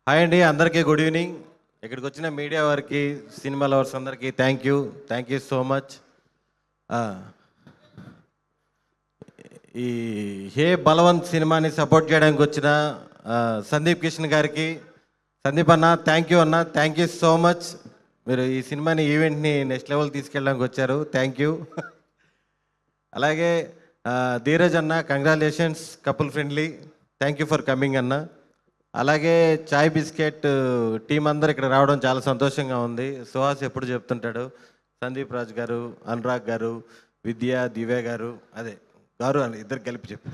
Hi అండి, అందరికీ good evening. ఇక్కడికి వచ్చిన మీడియా వారికి, సినిమా లవర్స్ అందరికీ థ్యాంక్ యూ సో మచ్. ఈ హే బలవంత్ సినిమాని సపోర్ట్ చేయడానికి వచ్చిన సందీప్ కిషన్ గారికి, సందీప్ అన్న థ్యాంక్ యూ అన్న, థ్యాంక్ యూ సో మచ్. మీరు ఈ సినిమాని ఈవెంట్ని నెక్స్ట్ లెవెల్ తీసుకెళ్ళడానికి వచ్చారు, థ్యాంక్ యూ. అలాగే ధీరజ్ అన్న, congratulations, couple friendly, thank you for coming అన్న. అలాగే చాయ్ బిస్కెట్ టీం అందరు ఇక్కడ రావడం చాలా సంతోషంగా ఉంది. సుహాస్ ఎప్పుడు చెప్తుంటాడు, సందీప్ రాజ్ గారు, అనురాగ్ గారు, విద్య, దివ్య గారు, అదే గారు అని ఇద్దరు కలిపి చెప్పు.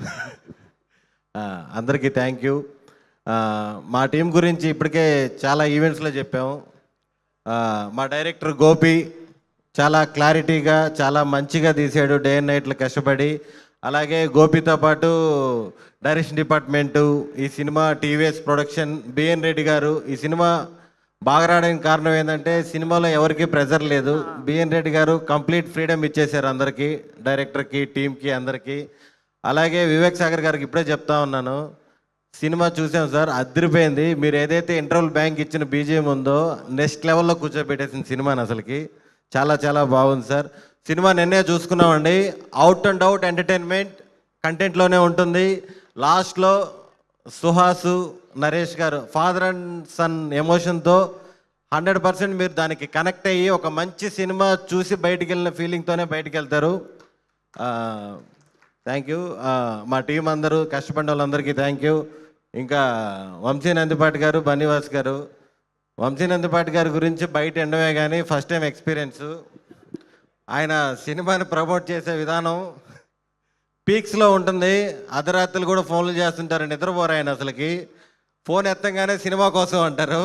అందరికీ థ్యాంక్ యూ. మా టీం గురించి ఇప్పటికే చాలా ఈవెంట్స్లో చెప్పాము. మా డైరెక్టర్ గోపి చాలా క్లారిటీగా, చాలా మంచిగా తీసాడు, డే అండ్ నైట్లు కష్టపడి. అలాగే గోపితో పాటు డైరెక్షన్ డిపార్ట్మెంటు, ఈ cinema TVS production, BN Reddy garu. ఈ సినిమా బాగా రావడానికి కారణం ఏంటంటే సినిమాలో ఎవరికి ప్రెజర్ లేదు. బిఎన్ రెడ్డి గారు కంప్లీట్ ఫ్రీడమ్ ఇచ్చేశారు అందరికీ, డైరెక్టర్కి, టీంకి, అందరికీ. అలాగే వివేక్ సాగర్ గారికి ఇప్పుడే చెప్తా ఉన్నాను, సినిమా చూసాం సార్, అదిరిపోయింది. మీరు ఏదైతే ఇంటర్వల్ బ్యాంక్ ఇచ్చిన బీజిఎం ఉందో నెక్స్ట్ లెవెల్లో కూర్చోబెట్టేసిన సినిమాని అసలుకి చాలా చాలా బాగుంది సార్. సినిమా నిన్నే చూసుకున్నామండి, అవుట్ అండ్ అవుట్ ఎంటర్టైన్మెంట్ కంటెంట్లోనే ఉంటుంది. లాస్ట్లో సుహాసు, నరేష్ గారు ఫాదర్ అండ్ సన్ ఎమోషన్తో 100% మీరు దానికి కనెక్ట్ అయ్యి ఒక మంచి సినిమా చూసి బయటికి వెళ్ళిన ఫీలింగ్తోనే బయటికి వెళ్తారు. Thank you. మా టీం అందరూ కష్టపడిన వాళ్ళందరికీ థ్యాంక్ యూ. ఇంకా వంశీ నందిపాటి గారు, బన్నీవాస్ గారు. వంశీ నందిపాటి గారి గురించి బయట ఎండమే కానీ ఫస్ట్ టైం ఎక్స్పీరియన్స్. ఆయన సినిమాని ప్రమోట్ చేసే విధానం పీక్స్లో ఉంటుంది. అర్ధరాత్రులు కూడా ఫోన్లు చేస్తుంటారు, నిద్రపోరు ఆయన అసలుకి. ఫోన్ ఎత్తంగానే సినిమా కోసం అంటారు.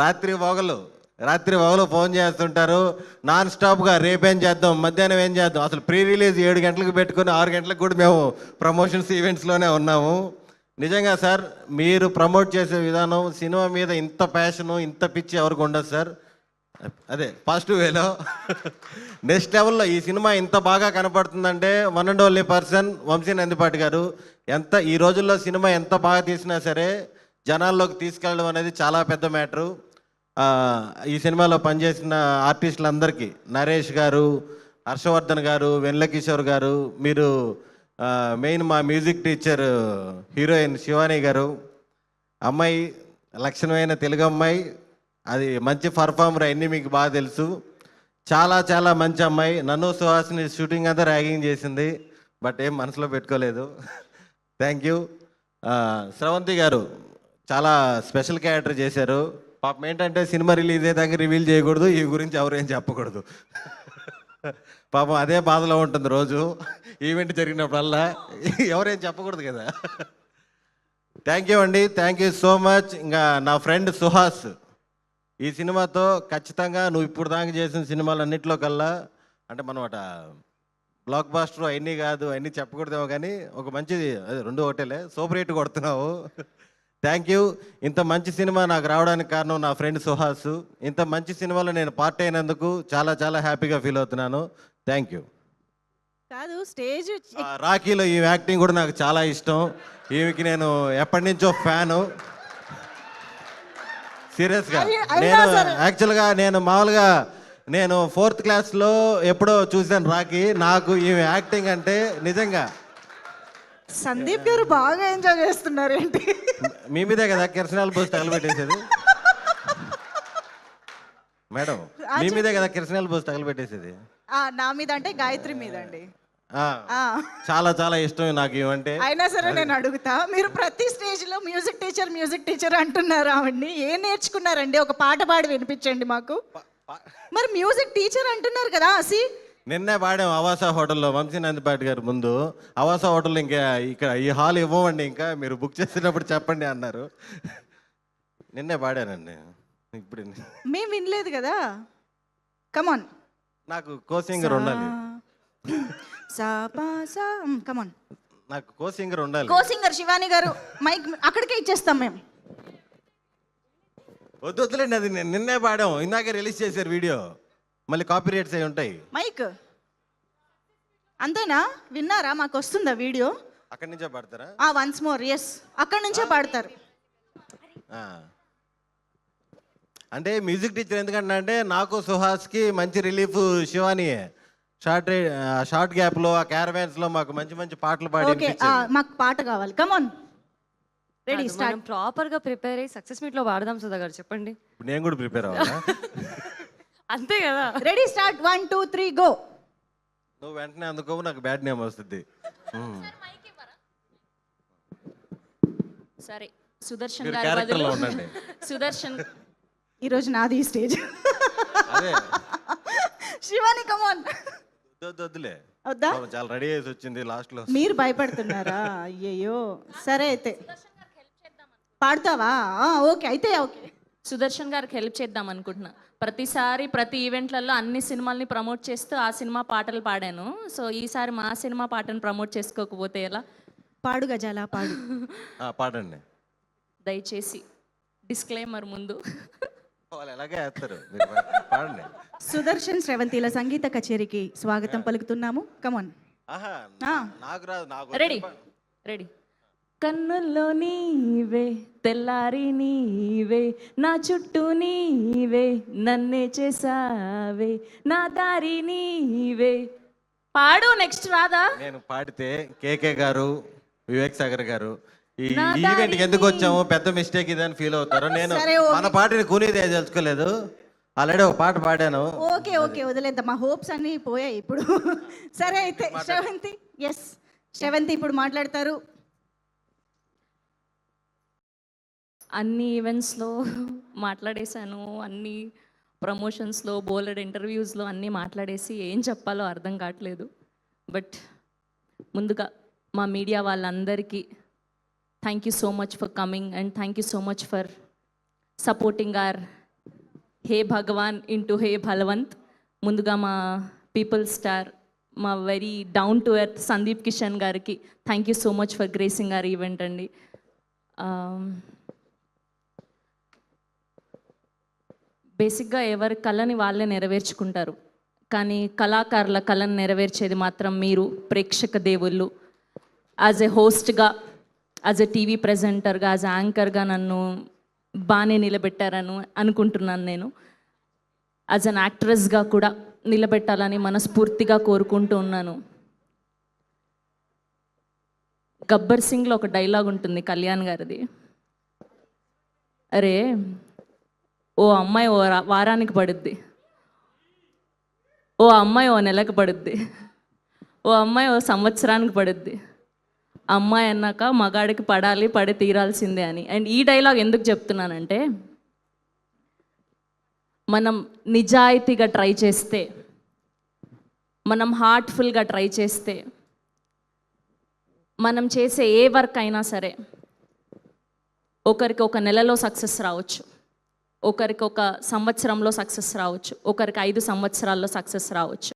రాత్రి పగలు ఫోన్ చేస్తుంటారు నాన్ స్టాప్గా. రేపేం చేద్దాం, మధ్యాహ్నం ఏం చేద్దాం. అసలు ప్రీ రిలీజ్ 7 గంటలకు పెట్టుకుని 6 గంటలకు కూడా మేము ప్రమోషన్స్ ఈవెంట్స్లోనే ఉన్నాము. నిజంగా సార్, మీరు ప్రమోట్ చేసే విధానం, సినిమా మీద ఇంత ప్యాషను, ఇంత పిచ్చి ఎవరికి ఉండదు సార్. అదే పాజిటివ్ వేలో నెక్స్ట్ లెవెల్లో ఈ సినిమా ఇంత బాగా కనపడుతుందంటే one and only person Vamsi Nandipati గారు. ఈ రోజుల్లో సినిమా ఎంత బాగా తీసినా సరే జనాల్లోకి తీసుకెళ్ళడం అనేది చాలా పెద్ద మ్యాటరు. ఈ సినిమాలో పనిచేసిన ఆర్టిస్టులందరికీ, నరేష్ గారు, హర్షవర్ధన్ గారు, వెన్నెల కిషోర్ గారు, మీరు మెయిన్ మా మ్యూజిక్ టీచర్ హీరోయిన్ శివాని గారు, అమ్మాయి లక్షణమైన తెలుగు అమ్మాయి, అది మంచి పర్ఫార్మర్, అన్నీ మీకు బాగా తెలుసు. చాలా చాలా మంచి అమ్మాయి. నన్ను సుహాస్ని షూటింగ్ అంతా ర్యాగింగ్ చేసింది, బట్ ఏం మనసులో పెట్టుకోలేదు. Thank you. స్రవంతి గారు చాలా స్పెషల్ క్యారెక్టర్ చేశారు. పాపం ఏంటంటే సినిమా రిలీజ్ అయ్యేదాకా రివీల్ చేయకూడదు, ఈ గురించి ఎవరేం చెప్పకూడదు. పాపం అదే బాధలో ఉంటుంది రోజు, ఈవెంట్ జరిగినప్పుడల్లా ఎవరేం చెప్పకూడదు కదా. థ్యాంక్ యూ అండి, థ్యాంక్ యూ సో మచ్. ఇంకా నా ఫ్రెండ్ సుహాస్, ఈ సినిమాతో ఖచ్చితంగా నువ్వు ఇప్పుడు దాకా చేసిన సినిమాలు అన్నింటిలో కల్లా, అంటే మనం బ్లాక్ బాస్టర్ అవన్నీ కాదు, అవన్నీ చెప్పకూడదేమో కానీ ఒక మంచిది, అదే 2 ఒకటేలే, సూపర్ హిట్ కొడుతున్నావు. Thank you. ఇంత మంచి సినిమా నాకు రావడానికి కారణం నా ఫ్రెండ్ సుహాస్. ఇంత మంచి సినిమాలో నేను పార్ట్ అయినందుకు చాలా చాలా హ్యాపీగా ఫీల్ అవుతున్నాను. Thank you. కాదు, స్టేజ్ రాఖీలో ఈ యాక్టింగ్ కూడా నాకు చాలా ఇష్టం. ఈమెకి నేను ఎప్పటి నుంచో ఫ్యాను, సీరియస్గా. నేను యాక్చువల్గా మామూలుగా 4th క్లాస్లో ఎప్పుడో చూశాను రాఖీ. నాకు ఈమె యాక్టింగ్ అంటే నిజంగా. సందీప్ గారు బాగా ఎంజాయ్ చేస్తున్నారు ఏంటి? మీ మీదే కదా కిరసనాలు పోసి తగలబెట్టేసేది మేడం, మీ మీదే కదా కిరసనాలు పోసి తగలబెట్టేసేది. నా మీద అంటే గాయత్రి మీద అండి. చాలా చాలా ఇష్టం నాకు ఇవంటే. అయినా సరే నేను అడుగుతా, మీరు ప్రతి స్టేజ్ లో మ్యూజిక్ టీచర్ అంటున్నారు. ఆవిడ్ని ఏం నేర్చుకున్నారండి? ఒక పాట పాడి వినిపించండి మాకు. మరి మ్యూజిక్ టీచర్ అంటున్నారు కదా. నిన్నే పాడాం అవాసా హోటల్లో, వంశీ నందిపాటి గారు ముందు. అవాసా హోటల్లో ఇంకా ఇక్కడ ఈ హాల్ ఇవ్వమండి, ఇంకా మీరు బుక్ చేసేటప్పుడు చెప్పండి అన్నారు. నిన్నే పాడానండి. ఇప్పుడు మేము వినలేదు కదా. కమాన్, నాకు కోసింగర్ ఉండాలి. కమాన్, నాకు కోసింగర్ ఉండాలి. కోసింగర్ శివాని గారు మైక్ అక్కడికే ఇచ్చేస్తాం మేము. వద్దులేండి, అది నిన్నే పాడాం, ఇందాకే రిలీజ్ చేశారు వీడియో, మళ్ళీ కాపీ రైట్స్ అయి ఉంటాయి. మైక్ అంతేనా? విన్నారా? మాకు వస్తుందా వీడియో? అక్కడి నుంచే పాడతారా? వన్స్ మోర్, ఎస్, అక్కడి నుంచే పాడతారు. ఆ. అంటే మ్యూజిక్ టీచర్ ఎందుకంటే అంటే నాకు సుహాస్కి మంచి రిలీఫ్ శివానియే. షార్ట్ గ్యాప్లో ఆ క్యారవాన్స్లో మాకు మంచి మంచి పాటలు పాడి ఓకే మాకు పాట కావాలి, కమాన్ రెడీ స్టార్ట్. ప్రాపర్ గా ప్రిపేర్ అయ్యి సక్సెస్ మీట్ లో వాడదాం సుధా గారు, చెప్పండి. ఇప్పుడు నేను కూడా ప్రిపేర్ అవ్వాలా? అంతే కదా. Ready start 1 2 3 go. నువ్వు వెంటనే అందుకోవు, నాకు బ్యాడ్ నేమ్ వస్తుంది. సరే సుదర్శన్ మీరు గారి క్యారెక్టర్లో బదులు ఉండండి. సుదర్శన్ ఈరోజు నాది ఈ స్టేజ్. అదే శివాని కమాన్. వద్దులే, వద్దా? చాలా రెడీ చేసి వచ్చింది లాస్ట్లో. మీరు భయపడుతున్నారా? అయ్యయ్యో సరే అయితే పాడతావా? ఓకే అయితే ఓకే. సుదర్శన్ గారికి హెల్ప్ చేద్దాం అనుకుంటున్నా. ప్రతిసారి ప్రతి ఈవెంట్లలో అన్ని సినిమాల్ని ప్రమోట్ చేస్తూ ఆ సినిమా పాటలు పాడాను. సో ఈసారి మా సినిమా పాటను ప్రమోట్ చేసుకోకపోతే ఎలా? పాడు గజాల పాడు. పాడండి. దయచేసి డిస్క్లైమర్ ముందు. వాళ్ళు ఎలాగే వేస్తారు, మీరు పాడండి. సుదర్శన్ శ్రవంతిల సంగీత కచేరీకి స్వాగతం పలుకుతున్నాము. కమాన్. ఆహా, నాకు రాదు, నాకు రెడీ రెడీ. కన్నుల్లో నీవే, తెల్లారి నీవే, నా చుట్టూ నీవే, నన్నే చేసావే, నా దారి నీవే. పాడు, నెక్స్ట్ రాదా? నేను పాడితే కేకే గారు, వివేక్ సాగర్ గారు ఈ నా ఈవెంట్కి ఎందుకు వచ్చాము, పెద్ద మిస్టేక్ ఇదని ఫీల్ అవుతారు. నేను సరే, ఓకే. మన పాటని కూనీదే తెలుసుకోలేదు, ఆల్రెడీ ఒక పాట పాడాను. ఓకే ఓకే వదిలేద్దాం, మా హోప్స్ అన్నీ పోయాయి ఇప్పుడు. సరే అయితే శ్రవంతి, ఎస్ శ్రవంతి ఇప్పుడు మాట్లాడతారు. అన్ని ఈవెంట్స్లో మాట్లాడేశాను, అన్ని ప్రమోషన్స్లో, బోలెడ్ ఇంటర్వ్యూస్లో అన్నీ మాట్లాడేసి ఏం చెప్పాలో అర్థం కావట్లేదు. బట్ ముందుగా మా మీడియా వాళ్ళందరికీ thank you so much for coming and thank you so much for supporting our hey Bhagwan into hey Balwant. ముందుగా మా పీపుల్ స్టార్, మా very down to earth Sundeep Kishan గారికి thank you so much for gracing our event అండి. బేసిక్గా ఎవరి కళని వాళ్ళే నెరవేర్చుకుంటారు, కానీ కళాకారుల కళను నెరవేర్చేది మాత్రం మీరు ప్రేక్షక దేవుళ్ళు. యాజ్ ఎ హోస్ట్గా, యాజ్ ఎ టీవీ ప్రెజెంటర్గా, యాజ్ యాంకర్గా నన్ను బాగానే నిలబెట్టారని అనుకుంటున్నాను. నేను యాజ్ అన్ యాక్ట్రెస్గా కూడా నిలబెట్టాలని మనస్ఫూర్తిగా కోరుకుంటూ ఉన్నాను. గబ్బర్ సింగ్లో ఒక డైలాగ్ ఉంటుంది కళ్యాణ్ గారిది, అరే ఓ అమ్మాయి ఓ వారానికి పడుద్ది, ఓ అమ్మాయి ఓ నెలకు పడుద్ది, ఓ అమ్మాయి ఓ సంవత్సరానికి పడుద్ది, అమ్మాయి అన్నాక మగాడికి పడాలి, పడి తీరాల్సిందే అని. అండ్ ఈ డైలాగ్ ఎందుకు చెప్తున్నానంటే, మనం నిజాయితీగా ట్రై చేస్తే, మనం హార్ట్ఫుల్గా ట్రై చేస్తే, మనం చేసే ఏ వర్క్ అయినా సరే ఒకరికి ఒక నెలలో సక్సెస్ రావచ్చు, ఒకరికి ఒక సంవత్సరంలో సక్సెస్ రావచ్చు, ఒకరికి 5 సంవత్సరాల్లో సక్సెస్ రావచ్చు.